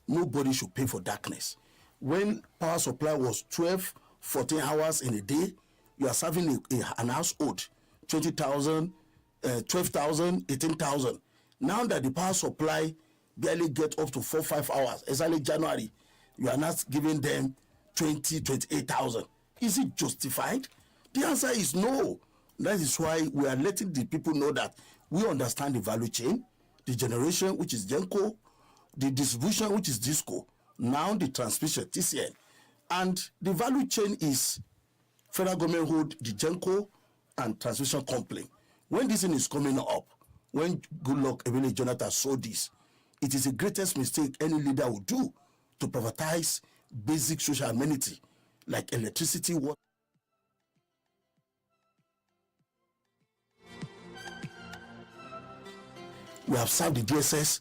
Nobody should pay for darkness. When power supply was 12, 14 hours in a day, you are serving an household 20,000, 12,000, 18,000. Now that the power supply barely get up to 4, 5 hours, exactly January, you are not giving them 20, 28,000. Is it justified? The answer is no. That is why we are letting the people know that we understand the value chain, the generation, which is GENCO, the distribution, which is DISCO, now the transmission, TCN. And the value chain is federal government hold the GENCO and transmission company. When this thing is coming up, when Goodluck Ebele Jonathan saw this, it is the greatest mistake any leader would do to privatize basic social amenity like electricity, water. We have served the DSS.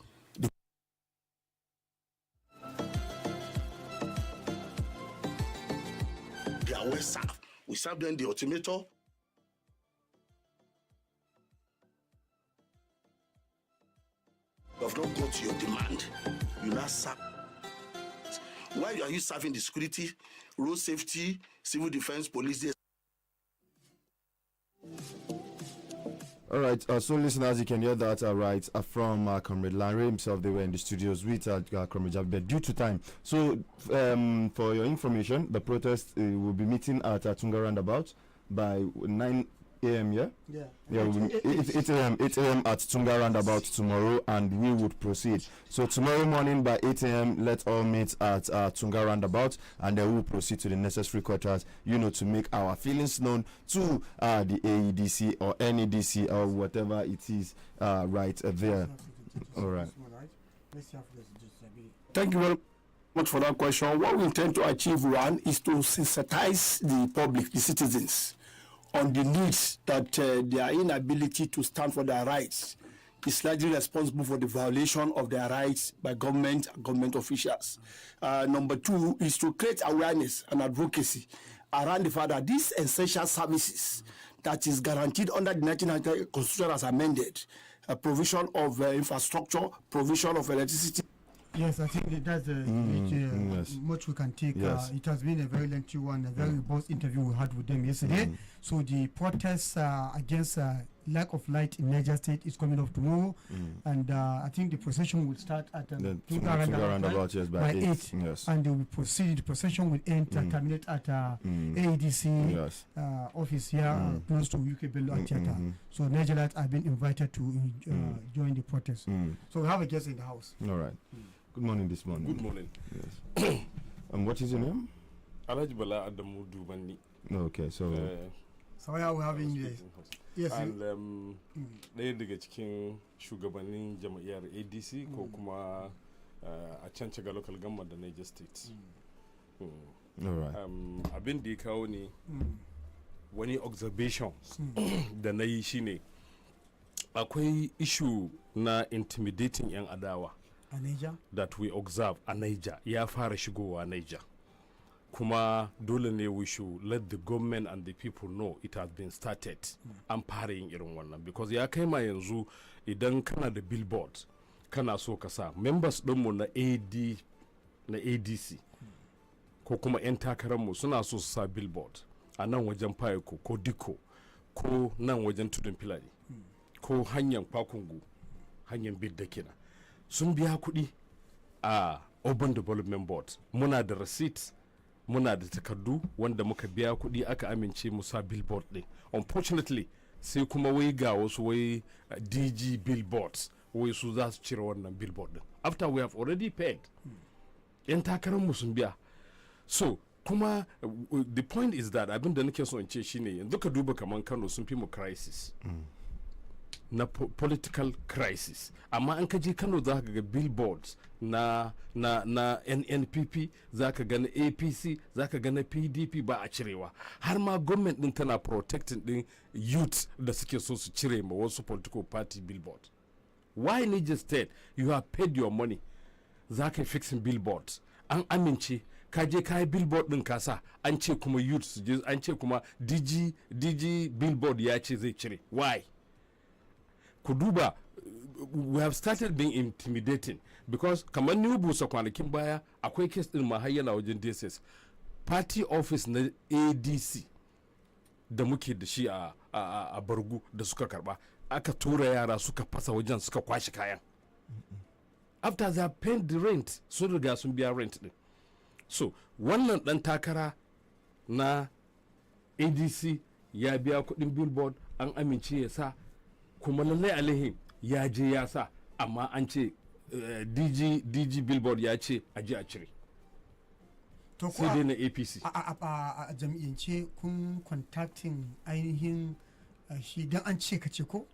They are well served. We serve them the ultimatum. You have not got your demand. You now serve. Why are you serving the security, road safety, civil defense, police? All right, so listeners, you can hear that from Comrade Larry himself. They were in the studios with Comrade Jabi, but due to time. So, for your information, the protest will be meeting at Tunga Roundabout by 9 a.m. Yeah, we'll be 8 a.m. at Tunga Roundabout tomorrow, and we would proceed. So tomorrow morning by 8 a.m. let's all meet at Tunga Roundabout, and then we'll proceed to the necessary quarters, to make our feelings known to the AEDC or NEDC or whatever it is right there. All right. Thank you very much for that question. What we intend to achieve, one, is to sensitize the public, the citizens, on the needs that their inability to stand for their rights is largely responsible for the violation of their rights by government and government officials. Number two is to create awareness and advocacy around the fact that these essential services that is guaranteed under the 1990 Constitution as amended, provision of infrastructure, provision of electricity. Yes, I think that's much we can take. Yes. It has been a very lengthy one, a very robust interview we had with them yesterday. So the protest against lack of light in Niger State is coming up tomorrow, and I think the procession will start at roundabout by 8. Yes. And they will proceed. The procession will end terminate at AEDC office here close to UK Bello Theatre. So Nigerians have been invited to join the protest. So we have a guest in the house. All right. Good morning this morning. Good morning. Yes. And what is your name? Alhaji Bala Adamu Dubani. Okay, so how are we having you? Yes. And ɗaya daga cikin shugabannin jam'iyyar ADC ko kuma a can Chaga local government da Niger State. All right. Abin da ya kawo ne wani observations da na yi shine akwai issue na intimidating 'yan adawa that we observe a Niger ya fara shigowa Niger. Kuma dole ne we should let the government and the people know it has been started an fara yin irin wannan, because ya kai ma yanzu idan kana da billboard kana so ka sa members ɗinmu na ADC ko kuma 'yan takararmu suna so su sa billboard a nan wajen Fayeko ko Diko ko nan wajen Tudun Filani ko hanyar Kwakungu, hanyar Bidda kina sun biya kuɗi a Urban Development Board. Muna da receipts, muna da takardu wanda muka biya kuɗi aka amince mu sa billboard ɗin. Unfortunately sai kuma wai ga wasu wai DG billboards wai su za su cire wannan billboard ɗin after we have already paid. 'Yan takararmu sun biya. So kuma the point is that abin da nake so in ce shine yanzu ka duba kaman Kano sun fi mu crisis. na political crisis. Amma an ka je Kano za ka ga billboards na NNPP, za ka ga na APC, za ka ga na PDP ba a cirewa. Har ma government din tana protecting din youth da suke so su cire ma wasu political party billboard. Why Niger State? You have paid your money. Za ka fixing billboards. An amince ka je ka yi billboard din kasa, an ce kuma youth su je, an ce kuma DG billboard ya ce zai cire. Why? Ku duba, we have started being intimidating because kamar New Busa kwanakin baya akwai case din ma har yana wajen DSS. Party office na ADC da muke da shi a Bargu da suka karba, aka tura yara suka fasa wajen suka kwashi kayan. After they have paid the rent, sun riga sun biya rent din. So wannan dan takara na ADC ya biya kudin billboard, an amince ya sa, kuma lallai alaihi ya je ya sa, amma an ce DG billboard ya ce a je a cire. Sai dai na APC. A jam'iyyance kun contacting ainihin shi dan an ce ka ce ko?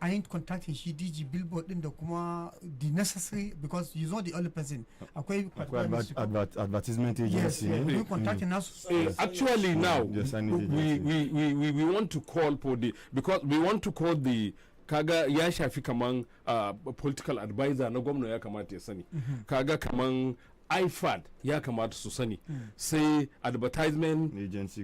Ainihin contacting shi DG billboard din da kuma the necessary, because he's not the only person. Akwai advertisement agency. Yes, contacting us. Actually now, we want to call for the, because we want to call the, kaga ya shafi kaman political advisor na gwamna ya kamata ya sani. Kaga kaman IFAD ya kamata su sani, sai advertisement agency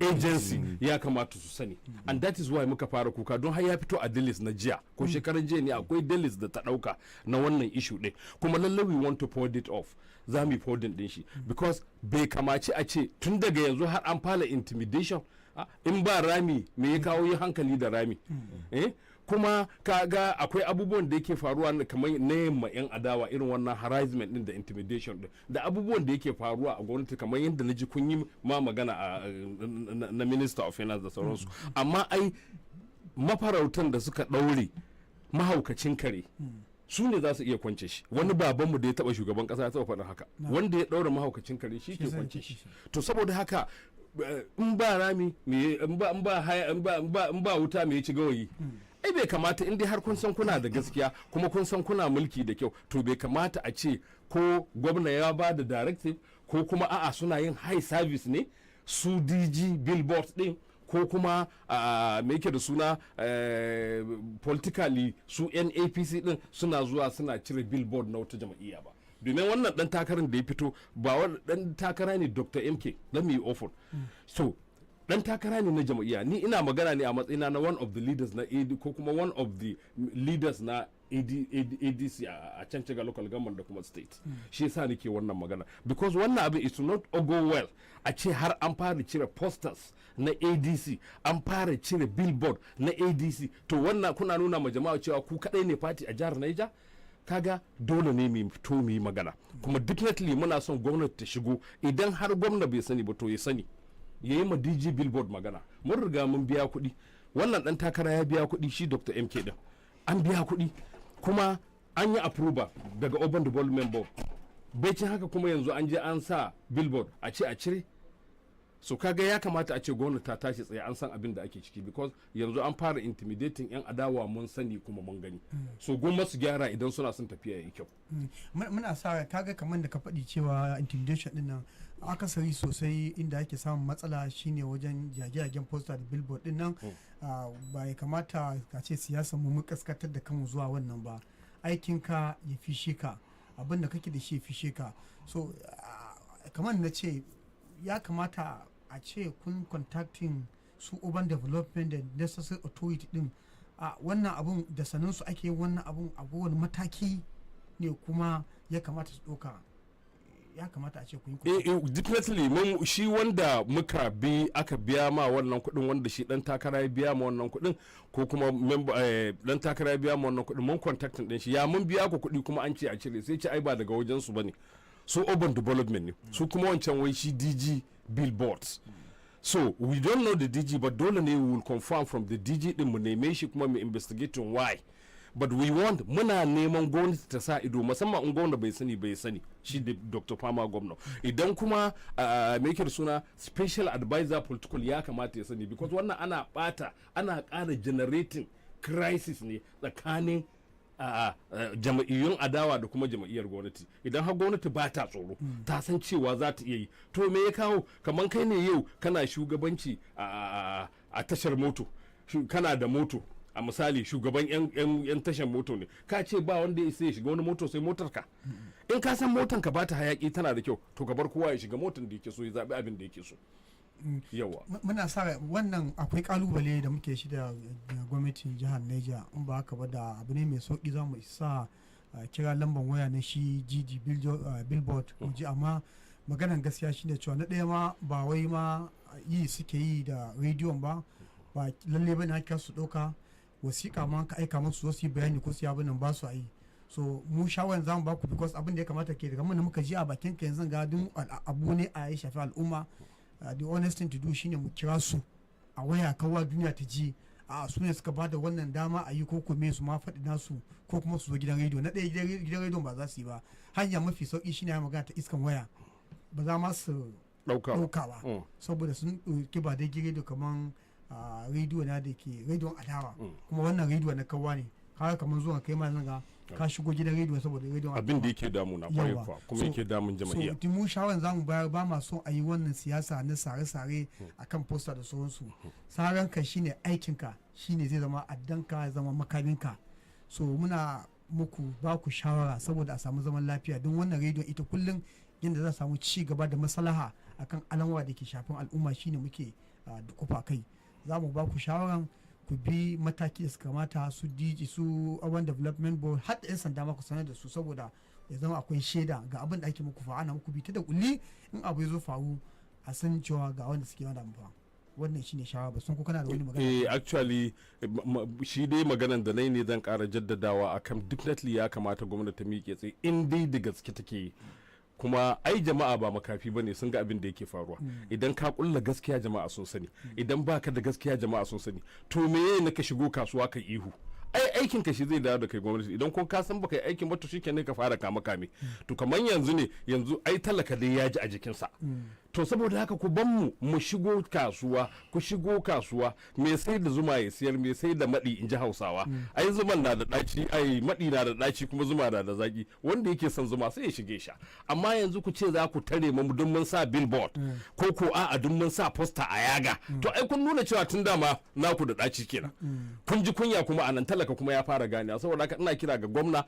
ya kamata su sani. And that is why muka fara kuka don har ya fito a dailies na jiya ko shekaran jiya ne akwai dailies da ta dauka na wannan issue din, kuma lalle we want to point it off. Za mu point din shi because bai kamaci a ce tun daga yanzu har an fara intimidation. In ba rami me ya kawo yi hankali da rami? Kuma kaga akwai abubuwan da yake faruwa kamar na yamma yan adawa, irin wannan harassment din da intimidation din da abubuwan da yake faruwa a gwamnati, kamar yadda na ji kun yi ma magana na minister of finance da sauransu. Amma ai mafarautan da suka ɗaure mahaukacin kare su ne za su iya kwance shi. Wani babanmu da ya taba shugaban kasa ya taba faɗin haka, wanda ya ɗaure mahaukacin kare shi ke kwance shi. To saboda haka in ba rami in ba wuta me ya ci gawayi. Ai bai kamata, in dai har kun san kuna da gaskiya kuma kun san kuna mulki da kyau, to bai kamata a ce ko gwamna ya ba da directive ko kuma a'a suna yin high service ne su DG billboard din, ko kuma me yake da suna politically su NAPC din suna zuwa suna cire billboard na wata jam'iyya ba. Domin wannan dan takarar da ya fito ba wani dan takara ne Dr. MK, let me offer. So dan takara ne na jam'iyya, ni ina magana ne a matsayina na one of the leaders na AD ko kuma one of the leaders na ADC a can ciga local government da kuma state. Shi yasa nake wannan magana because wannan abin is not go well. A ce har an fara cire posters na ADC, an fara cire billboard na ADC, to wannan kuna nuna ma jama'a cewa ku kadai ne party a jihar Niger. Kaga dole ne mu fito mu yi magana, kuma definitely muna son gwamnati ta shigo. Idan har gwamna bai sani ba to ya sani, ya yi ma DG billboard magana. Mun riga mun biya kuɗi, wannan ɗan takara ya biya kuɗi, shi Dr. MK ɗin an biya kuɗi, kuma an yi approval daga Urban Development Board. Baicin haka kuma yanzu an je an sa billboard a ce a cire. So kaga ya kamata a ce gwamnati ta tashi tsaye, an san abin da ake ciki, because yanzu an fara intimidating yan adawa, mun sani kuma mun gani. So gwamnati su gyara idan suna son tafiya yayi kyau. Muna sa kaga kamar da ka faɗi cewa intimidation din nan akasari sosai inda ake samun matsala shine wajen jage-jagen poster da billboard din nan. Ba ya kamata ka ce siyasa mu kaskatar da kanmu zuwa wannan ba. Aikinka ya fishe ka, abin da kake da shi ya fishe ka. So kamar na ce ya kamata a ce kun contacting su urban development da necessary authority din, wannan abun da sanin su ake wannan abun abubuwan mataki ne kuma ya kamata su ɗauka. Ya kamata a ce kun yi definitely mun shi wanda muka bi aka biya ma wannan kuɗin, wanda shi dan takara ya biya ma wannan kuɗin, ko kuma dan takara ya biya ma wannan kuɗin, mun contacting din shi, ya mun biya ku kuɗi kuma an ce a cire, sai ce ai ba daga wajen su bane, su urban development ne, su kuma wancan wai shi DG billboards. So we don't know the DG, but dole ne we will confirm from the DG din mu neme shi kuma mu investigating why. But we want, muna neman gwamnati ta sa ido, musamman in gwamnati bai sani shi da Dr. Fama gwamna. Idan kuma me yake da suna special advisor political ya kamata ya sani, because wannan ana ƙara generating crisis ne tsakanin jama'iyyun adawa da kuma jama'iyyar gwamnati. Idan har gwamnati ba ta tsoro ta san cewa za ta iya yi, to me ya kawo? Kamar kai ne yau kana shugabanci a tashar moto, kana da moto a misali shugaban yan tashar moto ne, ka ce ba wanda ya shiga wani moto sai motar ka. In ka san motar ka ba ta hayaki tana da kyau, to ka bar kowa ya shiga motar da yake so, ya zabi abin da yake so. Yawa muna sa wannan akwai kalubale da muke shi da gwamnatin jihar Niger, in ba haka ba da abu ne mai sauki za mu sa kira lambar waya na shi GD billboard mu ji, amma maganan gaskiya shine cewa na ɗaya ma ba wai ma yi suke yi da rediyon ba lalle bane haka su ɗauka wasiƙa ma ka aika musu su yi bayani ko su yi nan ba su yi. So mu shawaran zamu ba ku because abin da ya kamata ke daga mun muka ji a bakin ka yanzu ga dun abu ne a yi shafi al'umma. The honest thing to do shine mu kira su a waya kawa duniya ta ji a su ne suka bada wannan dama a yi ko me su ma faɗi nasu ko kuma su zo gidan rediyo. Na ɗaya gidan rediyo ba za su yi ba, hanya mafi sauki shine ya magana ta iskan waya, ba za ma su ɗauka ba saboda sun ɗauki ba dai rediyo kaman rediyo na da ke rediyon adawa kuma wannan rediyo na kawa ne, haka kamar zuwa kai ma zan ga ka shigo gidan rediyo saboda rediyon abin da yake damu na kwarewa kuma yake damun jama'iya. So mu shawaran zamu bayar ba ma so a yi wannan siyasa na sare-sare akan posta da sauransu. Saran ka shine aikin ka, shine zai zama addanka, ya zama makaminka. So muna muku ba ku shawara saboda a samu zaman lafiya, don wannan rediyon ita kullum yadda za a samu ci gaba da maslaha akan al'amura da ke shafin al'umma shine muke dukufa kai. Za mu ba ku shawaran ku bi mataki da suka kamata, su DG su urban development board har da 'yan sanda ma ku sanar da su saboda ya zama akwai shaida ga abin da ake muku fa ana muku bi ta da kulli, in abu ya zo faru a san cewa ga wanda suke wanda fa. Wannan shine shawara, ba sun ko kana da wani magana? Actually shi dai maganan da nai ne zan kara jaddadawa akan definitely ya kamata gwamnati ta miƙe tsaye in dai da gaske take, kuma ai jama'a ba makafi ba ne, sun ga abin da yake faruwa. Idan ka kulla gaskiya jama'a sun sani, idan baka da gaskiya jama'a sun sani, to meye ne ka shigo kasuwa ka ihu? Ai aikin ka shi zai dawo da kai gwamnati. Idan kun ka san baka yi aikin ba to shikenan ka fara kame to kamar yanzu ai talaka dai ya ji a jikinsa. To saboda haka ku ban mu shigo kasuwa, ku shigo kasuwa, me sai da zuma ya siyar, me sai da maɗi in ji Hausawa. Ai zuman na da ɗaci, ai maɗi na da ɗaci, kuma zuma na da zaki. Wanda yake son zuma sai ya shige sha. Amma yanzu ku ce za ku tare mu don mun sa billboard ko a'a don mun sa poster a yaga. To ai kun nuna cewa tun dama naku da ɗaci kenan. Kun ji kunya kuma anan talaka kuma ya fara ganewa. Saboda haka ina kira ga gwamna,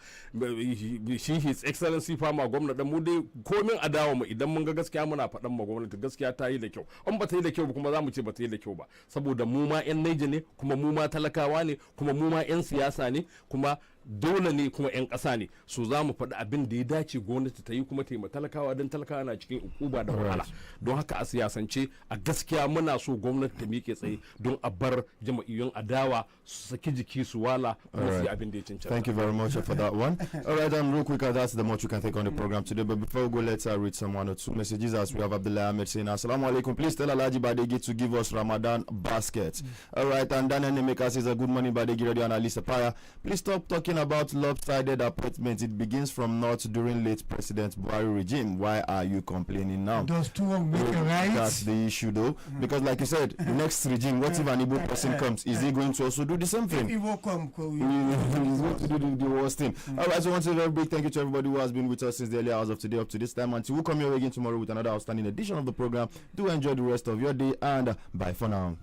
shi His Excellency Fama gwamna dan mu dai komin adawa mu idan mun ga gaskiya muna faɗan mu gwamnati gaskiya ta yi da kyau, in ba ta yi da kyau ba kuma za mu ce ba ta yi da kyau ba, saboda mu ma 'yan Naija ne, kuma mu ma talakawa ne, kuma mu ma 'yan siyasa ne, kuma dole ne kuma 'yan ƙasa ne. So za mu faɗi abin da ya dace gwamnati ta yi kuma ta yi talakawa, don talakawa na cikin ukuba da wahala. Don haka a siyasance a gaskiya muna so gwamnati ta miƙe tsaye don a bar jama'iyyun adawa su saki jiki su wala kuma su yi abin da ya cancanta. Thank you very much for that one. All right, real quick, that's the much we can take on the program today. But before we go, let's read some one or two messages. As we have Abdullah Ahmed saying, Assalamu alaikum. Please tell Alhaji Badegi to give us Ramadan baskets. All right, and Daniel Nemeka says, good morning, Badegi Radio and Alisa Paya. Please stop talking about lopsided appointments. It begins from North during late President Buhari regime. Why are you complaining now? Those two won't make it right. That's the issue, though. Because, like you said, the next regime, what if an Igbo person comes? Is he going to also do the same thing? If Igbo come, he's going to do the worst thing. All right, so once again, a very big thank you to everybody who has been with us since the early hours of today up to this time. Until we come here again tomorrow with another outstanding edition of the program. Do enjoy the rest of your day and bye for now.